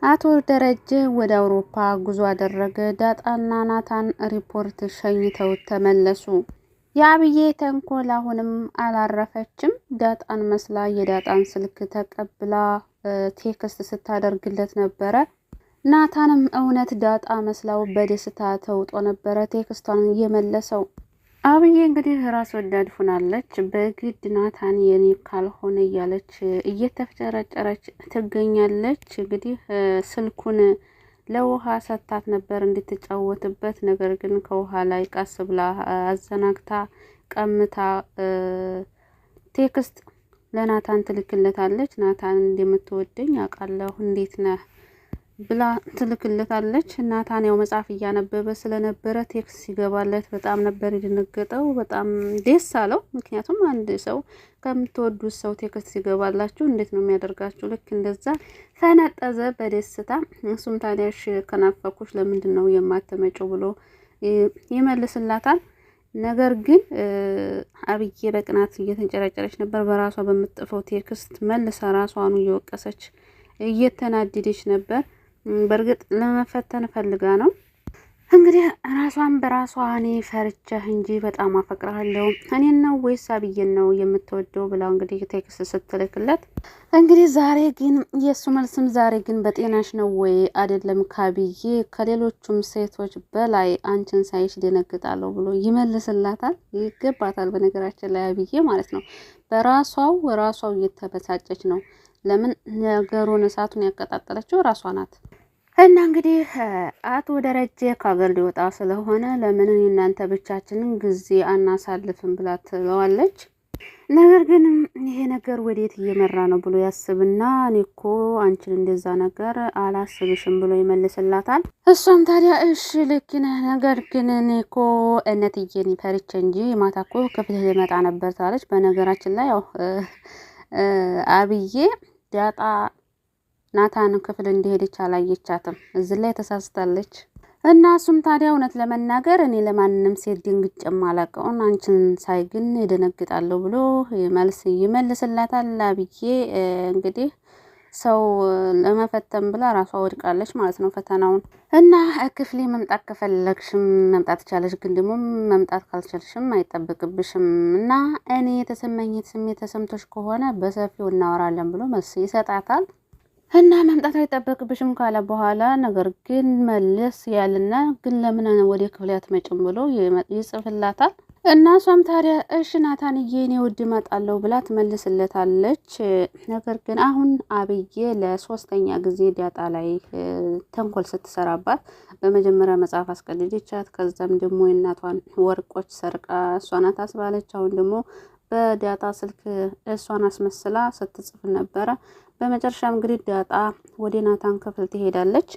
አቶ ደረጀ ወደ አውሮፓ ጉዞ አደረገ። ዳጣና ናታን ሪፖርት ሸኝተው ተመለሱ። የአብዬ ተንኮል አሁንም አላረፈችም። ዳጣን መስላ የዳጣን ስልክ ተቀብላ ቴክስት ስታደርግለት ነበረ። ናታንም እውነት ዳጣ መስላው በደስታ ተውጦ ነበረ ቴክስቷን እየመለሰው። አብዬ እንግዲህ ራስ ወዳድ ሆናለች። በግድ ናታን የኔ ካልሆነ እያለች እየተፍጨረጨረች ትገኛለች። እንግዲህ ስልኩን ለውሃ ሰታት ነበር እንድትጫወትበት። ነገር ግን ከውሃ ላይ ቀስ ብላ አዘናግታ ቀምታ ቴክስት ለናታን ትልክለታለች። ናታን እንደምትወደኝ አውቃለሁ እንዴት ነህ ብላ ትልክለታለች። ናታን ያው መጽሐፍ እያነበበ ስለነበረ ቴክስት ሲገባለት በጣም ነበር የደነገጠው። በጣም ደስ አለው። ምክንያቱም አንድ ሰው ከምትወዱት ሰው ቴክስት ሲገባላችሁ እንዴት ነው የሚያደርጋችሁ? ልክ እንደዛ ፈነጠዘ በደስታ። እሱም ታዲያሽ ከናፈኩሽ ለምንድን ነው የማትመጪው ብሎ ይመልስላታል። ነገር ግን አብዬ በቅናት እየተንጨረጨረች ነበር። በራሷ በምትጥፈው ቴክስት መልሳ ራሷኑ እየወቀሰች እየተናደደች ነበር። በእርግጥ ለመፈተን ፈልጋ ነው። እንግዲህ ራሷን በራሷ እኔ ፈርቼህ እንጂ በጣም አፈቅርሃለሁ እኔን ነው ወይስ አብዬን ነው የምትወደው ብላ እንግዲህ ቴክስት ስትልክለት እንግዲህ ዛሬ ግን የእሱ መልስም ዛሬ ግን በጤናሽ ነው ወይ አይደለም ከአብዬ ከሌሎቹም ሴቶች በላይ አንቺን ሳይሽ ደነግጣለሁ ብሎ ይመልስላታል። ይገባታል በነገራችን ላይ አብዬ ማለት ነው። ራሷው እየተበሳጨች ነው። ለምን ነገሩን እሳቱን ያቀጣጠለችው ራሷ ናት። እና እንግዲህ አቶ ደረጀ ከሀገር ሊወጣ ስለሆነ ለምን እናንተ ብቻችንን ጊዜ አናሳልፍም ብላ ትለዋለች። ነገር ግን ይሄ ነገር ወዴት እየመራ ነው ብሎ ያስብና እኔ እኮ አንቺን እንደዛ ነገር አላስብሽም ብሎ ይመልስላታል። እሷም ታዲያ እሺ ልክ ነህ፣ ነገር ግን እኔ እኮ እነትዬን ፈርቼ እንጂ ማታ እኮ ክፍልህ ልመጣ ነበር ታለች። በነገራችን ላይ ያው አብዬ ዳጣ ናታን ክፍል እንደሄደች አላየቻትም። እዚህ ላይ ተሳስታለች። እና እሱም ታዲያ እውነት ለመናገር እኔ ለማንንም ሴት ድንግጭም አላውቀውን አንቺን ሳይ ግን ይደነግጣለሁ ብሎ መልስ ይመልስላታል። አብዬ እንግዲህ ሰው ለመፈተን ብላ ራሷ ወድቃለች ማለት ነው ፈተናውን። እና ክፍሌ መምጣት ከፈለግሽም መምጣት ቻለሽ፣ ግን ደግሞ መምጣት ካልቻልሽም አይጠበቅብሽም እና እኔ የተሰማኝ ስሜት ተሰምቶሽ ከሆነ በሰፊው እናወራለን ብሎ መልስ ይሰጣታል። እና መምጣት አይጠበቅብሽም ካለ በኋላ ነገር ግን መልስ ያልና ግን ለምን ወደ ክፍል አትመጭም ብሎ ይጽፍላታል። እና እሷም ታዲያ እሺ ናታንዬ እኔ ውድ እመጣለሁ ብላ ትመልስለታለች። ነገር ግን አሁን አብዬ ለሶስተኛ ጊዜ ዳጣ ላይ ተንኮል ስትሰራባት በመጀመሪያ መጽሐፍ አስቀልደቻት፣ ከዛም ደግሞ የእናቷን ወርቆች ሰርቃ እሷ ናት አስባለች። አሁን ደግሞ በዳጣ ስልክ እሷን አስመስላ ስትጽፍ ነበረ። በመጨረሻም እንግዲህ ዳጣ ወደ ናታን ክፍል ትሄዳለች።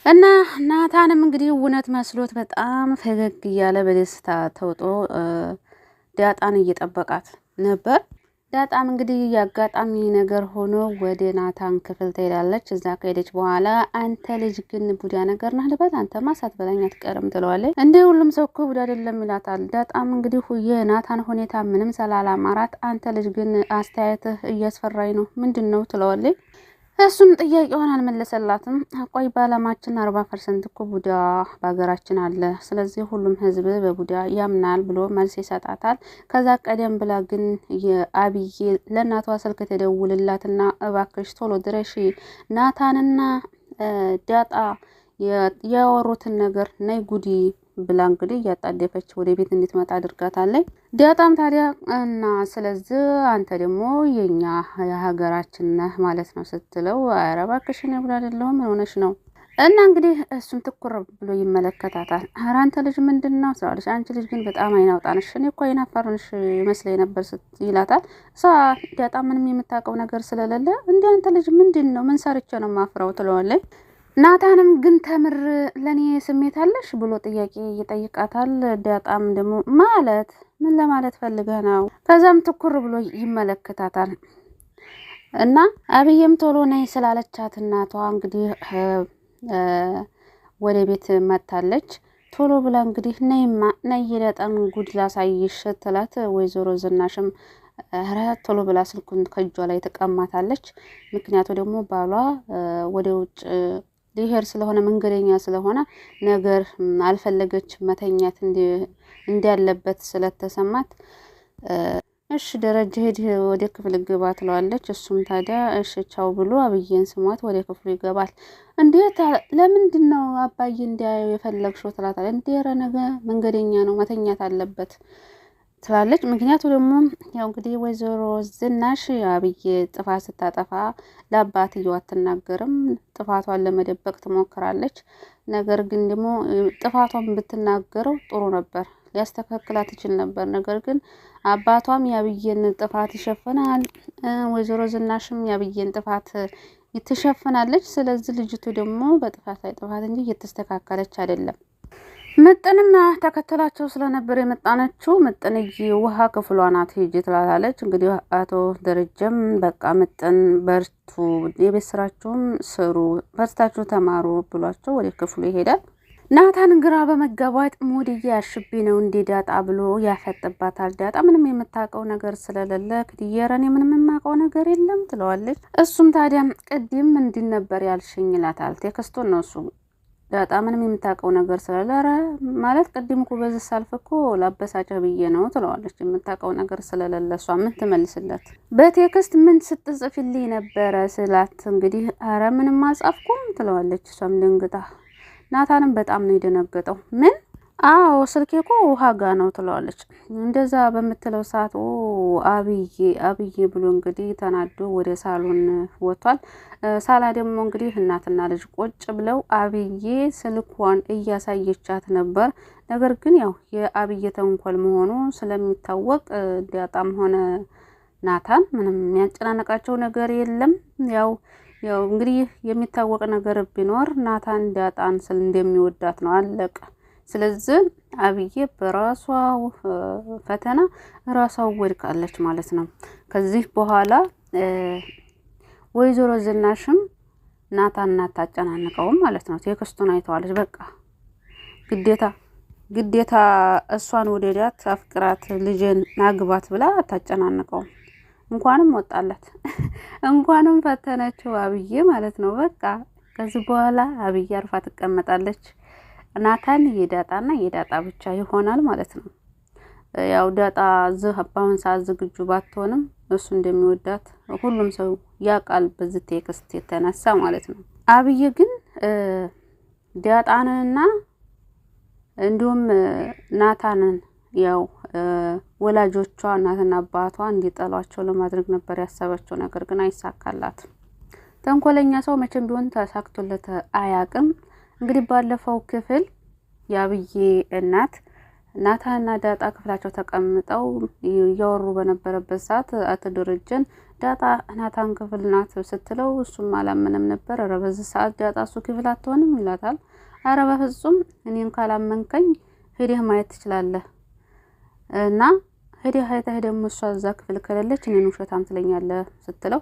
እና ናታንም እንግዲህ እውነት መስሎት በጣም ፈገግ እያለ በደስታ ተውጦ ዳጣን እየጠበቃት ነበር። ዳጣም እንግዲህ ያጋጣሚ ነገር ሆኖ ወደ ናታን ክፍል ትሄዳለች። እዛ ከሄደች በኋላ አንተ ልጅ ግን ቡዳ ነገር ነህ ልበል፣ አንተማ ሳትበላኝ አትቀርም ትለዋለች። እንደ ሁሉም ሰው እኮ ቡዳ አይደለም ይላታል። ዳጣም እንግዲህ የናታን ሁኔታ ምንም ስላላማራት አንተ ልጅ ግን አስተያየትህ እያስፈራኝ ነው ምንድን ነው ትለዋለች። እሱም ጥያቄውን አልመለሰላትም። ቆይ በዓለማችን 40% እኮ ቡዳ በሀገራችን አለ፣ ስለዚህ ሁሉም ህዝብ በቡዳ ያምናል ብሎ መልስ ይሰጣታል። ከዛ ቀደም ብላ ግን የአብዬ ለእናቷ ስልክ ተደውልላትና እባክሽ ቶሎ ድረሺ ናታንና ዳጣ ያወሩትን ነገር ነይ ጉዲ ብላ እንግዲህ እያጣደፈች ወደ ቤት እንድትመጣ አድርጋታለች። ዳጣም ታዲያ እና ስለዚህ አንተ ደግሞ የኛ የሀገራችን ነህ ማለት ነው ስትለው ኧረ እባክሽ እኔ ብላ አይደለሁም ምን ሆነሽ ነው? እና እንግዲህ እሱም ትኩር ብሎ ይመለከታታል። ኧረ አንተ ልጅ ምንድን ነው ስላለሽ አንቺ ልጅ ግን በጣም አይናውጣንሽ፣ እኔ እኮ አይናፋርንሽ ይመስለኝ ነበር ይላታል። እሷ ዳጣ ምንም የምታውቀው ነገር ስለሌለ እንደ አንተ ልጅ ምንድን ነው ምን ሰርቼ ነው ማፍረው ትለዋለች። ናታንም ግን ተምር ለኔ ስሜት አለሽ ብሎ ጥያቄ ይጠይቃታል። ዳጣም ደግሞ ማለት ምን ለማለት ፈልገህ ነው? ከዛም ትኩር ብሎ ይመለከታታል። እና አብዬም ቶሎ ነይ ስላለቻት እናቷ እንግዲህ ወደ ቤት መታለች። ቶሎ ብላ እንግዲህ ነይማ ነይ የዳጣን ጉድ ላሳይሽ ትላት። ወይዘሮ ዝናሽም ኧረ ቶሎ ብላ ስልኩን ከእጇ ላይ ተቀማታለች። ምክንያቱ ደግሞ ባሏ ወደ ውጭ ሊሄድ ስለሆነ መንገደኛ ስለሆነ ነገር አልፈለገች መተኛት እንዲያለበት ስለተሰማት እሺ ደረጀ ሄድ ወደ ክፍል ግባ ትለዋለች። እሱም ታዲያ እሺ ቻው ብሎ አብዬን ስሟት ወደ ክፍሉ ይገባል። እንዴት ለምንድነው አባዬ እንዲያየው የፈለግሽው ትላታለች። እንዴረ ነገ መንገደኛ ነው መተኛት አለበት ትላለች። ምክንያቱ ደግሞ ያው እንግዲህ ወይዘሮ ዝናሽ አብዬ ጥፋት ስታጠፋ ለአባትየው አትናገርም። ጥፋቷን ለመደበቅ ትሞክራለች። ነገር ግን ደግሞ ጥፋቷን ብትናገረው ጥሩ ነበር፣ ሊያስተካክላት ይችል ነበር። ነገር ግን አባቷም የአብዬን ጥፋት ይሸፍናል፣ ወይዘሮ ዝናሽም የአብዬን ጥፋት ትሸፍናለች። ስለዚህ ልጅቱ ደግሞ በጥፋት ላይ ጥፋት እንጂ እየተስተካከለች አይደለም። ምጥንም ተከተላቸው ስለነበር የመጣነችው ምጥንዬ ውሃ ክፍሏ ናት ሂጂ ትላታለች። እንግዲህ አቶ ደረጀም በቃ ምጥን በርቱ፣ የቤት ስራችሁም ስሩ፣ በርታችሁ ተማሩ ብሏቸው ወደ ክፍሉ ይሄዳል። ናታን ግራ በመጋባት ሙድዬ አሽቤ ነው እንዴ ዳጣ ብሎ ያፈጥባታል። ዳጣ ምንም የምታውቀው ነገር ስለሌለ ክድየረኔ ምንም የማውቀው ነገር የለም ትለዋለች። እሱም ታዲያ ቅድም እንዲህ ነበር ያልሽኝ ይላታል። ቴክስቱን ነው እሱ። ዳጣ ምንም የምታውቀው ነገር ስለሌለ ኧረ ማለት ቅድም እኮ በዚህ ሳልፍ እኮ ላበሳጨህ ብዬ ነው ትለዋለች። የምታውቀው ነገር ስለሌለ እሷ ምን ትመልስለት? በቴክስት ምን ስትጽፍልኝ ነበረ ስላት እንግዲህ ኧረ ምንም አልጻፍኩም ትለዋለች። እሷም ደንግጣ ናታንም በጣም ነው የደነገጠው። ምን? አዎ ስልኬ እኮ ውሃ ጋ ነው ትለዋለች። እንደዛ በምትለው ሰዓት አብዬ ብሎ እንግዲህ ተናዶ ወደ ሳሎን ወጥቷል። ሳላ ደግሞ እንግዲህ እናትና ልጅ ቁጭ ብለው አብዬ ስልኳን እያሳየቻት ነበር። ነገር ግን ያው የአብዬ ተንኮል መሆኑ ስለሚታወቅ ዳጣም ሆነ ናታን ምንም የሚያጨናነቃቸው ነገር የለም። ያው እንግዲህ የሚታወቅ ነገር ቢኖር ናታን ዳጣን ስል እንደሚወዳት ነው፣ አለቀ። ስለዚህ አብዬ በራሷ ፈተና ራሷ ወድቃለች ማለት ነው። ከዚህ በኋላ ወይዘሮ ዝናሽም ናታን አታጨናንቀውም ማለት ነው። ቴክስቱን አይተዋለች። በቃ ግዴታ እሷን ወደዳት አፍቅራት ልጅን አግባት ብላ አታጨናንቀውም። እንኳንም ወጣለት እንኳንም ፈተነችው አብዬ ማለት ነው። በቃ ከዚህ በኋላ አብዬ አርፋ ትቀመጣለች። ናታን የዳጣና የዳጣ ብቻ ይሆናል ማለት ነው። ያው ዳጣ በአሁን ሰዓት ዝግጁ ባትሆንም እሱ እንደሚወዳት ሁሉም ሰው ያውቃል በዚህ ቴክስት የተነሳ ማለት ነው። አብዬ ግን ዳጣንና እንዲሁም ናታንን ያው ወላጆቿ እናትና አባቷ እንዲጠሏቸው ለማድረግ ነበር ያሰበችው። ነገር ግን አይሳካላትም። ተንኮለኛ ሰው መቼም ቢሆን ተሳክቶለት አያውቅም። እንግዲህ ባለፈው ክፍል የአብዬ እናት ናታንና ዳጣ ክፍላቸው ተቀምጠው እያወሩ በነበረበት ሰዓት አቶ ደረጀን ዳጣ ናታን ክፍል ናት ስትለው እሱም አላመነም ነበር። ኧረ በዚህ ሰዓት ዳጣ እሱ ክፍል አትሆንም ይላታል። ኧረ በፍጹም እኔን ካላመንከኝ ሄደህ ማየት ትችላለህ እና ሄደህ አይተህ ደግሞ እሷ እዛ ክፍል ከሌለች እኔን ውሸታም ትለኛለህ ስትለው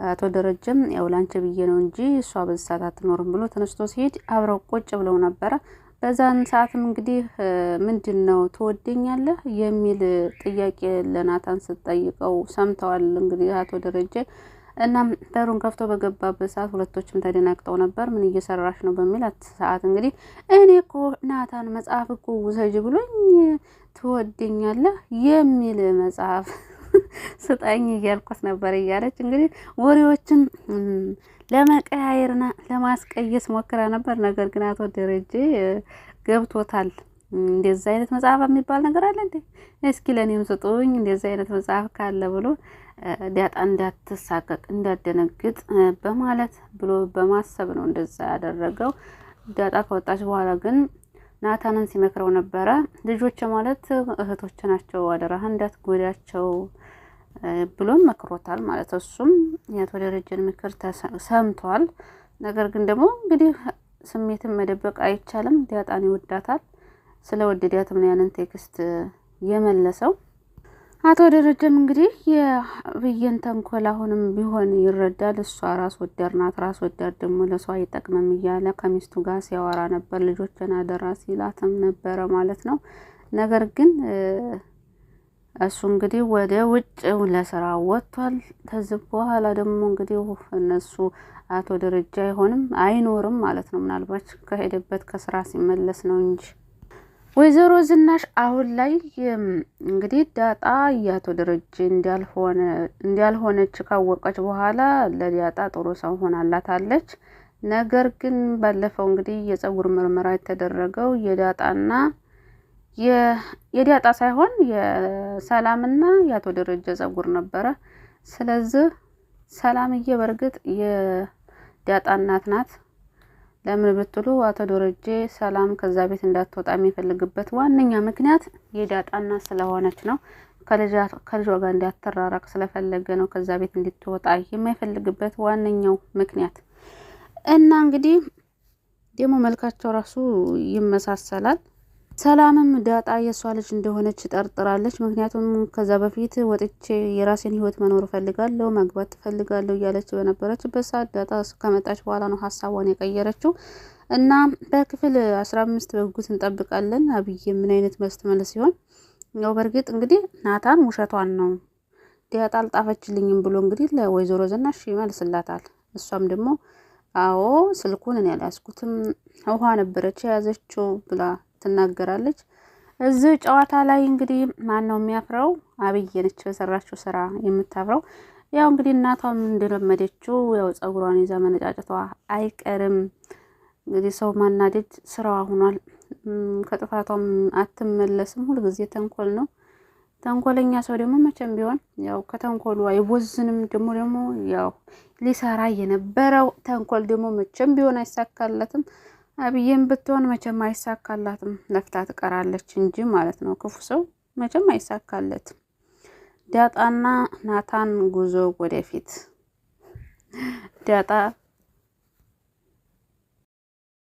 አቶ ደረጀም ያው ላንቺ ብዬ ነው እንጂ እሷ በዚህ ሰዓት አትኖርም ብሎ ተነስቶ ሲሄድ አብረው ቁጭ ብለው ነበረ። በዛን ሰዓትም እንግዲህ ምንድነው ትወደኛለህ የሚል ጥያቄ ለናታን ስትጠይቀው ሰምተዋል እንግዲህ አቶ ደረጀ። እናም በሩን ከፍቶ በገባበት ሰዓት ሁለቶችም ተደናግጠው ነበር። ምን እየሰራሽ ነው በሚላት ሰዓት እንግዲህ እኔ እኮ ናታን መጽሐፍ እኮ ውሰጅ ብሎኝ ትወደኛለህ የሚል መጽሐፍ ስጠኝ እያልኩት ነበር እያለች እንግዲህ ወሬዎችን ለመቀያየርና ለማስቀየስ ሞክራ ነበር። ነገር ግን አቶ ደረጀ ገብቶታል። እንደዚህ አይነት መጽሐፍ የሚባል ነገር አለ እንዴ? እስኪ ለኔም ስጡኝ እንደዚህ አይነት መጽሐፍ ካለ ብሎ ዳጣ እንዳትሳቀቅ እንዳደነግጥ በማለት ብሎ በማሰብ ነው እንደዛ ያደረገው። ዳጣ ከወጣች በኋላ ግን ናታንን ሲመክረው ነበረ። ልጆች ማለት እህቶች ናቸው፣ አደራህን እንዳትጎዳቸው ብሎም መክሮታል ማለት እሱም የአቶ ደረጀን ምክር ሰምቷል። ነገር ግን ደግሞ እንግዲህ ስሜትን መደበቅ አይቻልም። ዳጣን ይወዳታል። ስለወደዳትም ነው ያንን ቴክስት የመለሰው። አቶ ደረጀም እንግዲህ የአብዬን ተንኮል አሁንም ቢሆን ይረዳል። እሷ ራስ ወዳድ ናት፣ ራስ ወዳድ ደግሞ ለሷ አይጠቅምም እያለ ከሚስቱ ጋር ሲያወራ ነበር። ልጆችን አደራ ሲላትም ነበረ ማለት ነው። ነገር ግን እሱ እንግዲህ ወደ ውጭ ለስራ ወጥቷል። ከዚህ በኋላ ደግሞ እንግዲህ እነሱ አቶ ደረጃ አይሆንም አይኖርም ማለት ነው። ምናልባት ከሄደበት ከስራ ሲመለስ ነው እንጂ ወይዘሮ ዝናሽ አሁን ላይ እንግዲህ ዳጣ የአቶ ደረጀ እንዳልሆነች ካወቀች በኋላ ለዳጣ ጥሩ ሰው ሆናላታለች። ነገር ግን ባለፈው እንግዲህ የፀጉር ምርመራ የተደረገው የዳጣ ሳይሆን የሰላምና የአቶ ደረጀ ፀጉር ነበረ። ስለዚህ ሰላምዬ በርግጥ የዳጣ እናት ናት። ለምን ብትሉ አቶ ደረጀ ሰላም ከዛ ቤት እንዳትወጣ የሚፈልግበት ዋነኛ ምክንያት የዳጣ እናት ስለሆነች ነው። ከልጇ ጋር እንዳትራራቅ ስለፈለገ ነው ከዛ ቤት እንድትወጣ የማይፈልግበት ዋነኛው ምክንያት። እና እንግዲህ ደግሞ መልካቸው ራሱ ይመሳሰላል። ሰላምም ዳጣ የሷ ልጅ እንደሆነች ጠርጥራለች። ምክንያቱም ከዛ በፊት ወጥቼ የራሴን ህይወት መኖር ፈልጋለሁ፣ ማግባት ፈልጋለሁ እያለች በነበረችበት ሰዓት ዳጣ ከመጣች በኋላ ነው ሀሳቧን የቀየረችው። እና በክፍል 15 በጉጉት እንጠብቃለን። አብይ ምን አይነት መልስ ትመልስ ሲሆን ያው በእርግጥ እንግዲህ ናታን ውሸቷን ነው ዳጣ አልጣፈችልኝም ብሎ እንግዲህ ለወይዘሮ ዝናሽ ይመልስላታል። እሷም ደግሞ አዎ ስልኩን እኔ አልያዝኩትም ውሃ ነበረች የያዘችው ብላ ትናገራለች። እዚህ ጨዋታ ላይ እንግዲህ ማን ነው የሚያፍረው? አብይ ነች በሰራችው ስራ የምታፍረው። ያው እንግዲህ እናቷም እንደለመደችው ያው ፀጉሯን ይዛ መነጫጨቷ አይቀርም። እንግዲህ ሰው ማናደድ ስራዋ ሆኗል። ከጥፋቷም አትመለስም። ሁልጊዜ ተንኮል ነው። ተንኮለኛ ሰው ደግሞ መቼም ቢሆን ያው ከተንኮሉ አይወዝንም። ደግሞ ያው ሊሰራ የነበረው ተንኮል ደግሞ መቼም ቢሆን አይሳካለትም። አብዬም ብትሆን መቼም አይሳካላትም። ለፍታ ትቀራለች እንጂ ማለት ነው። ክፉ ሰው መቼም አይሳካለትም። ዳጣና ናታን ጉዞ ወደፊት። ዳጣ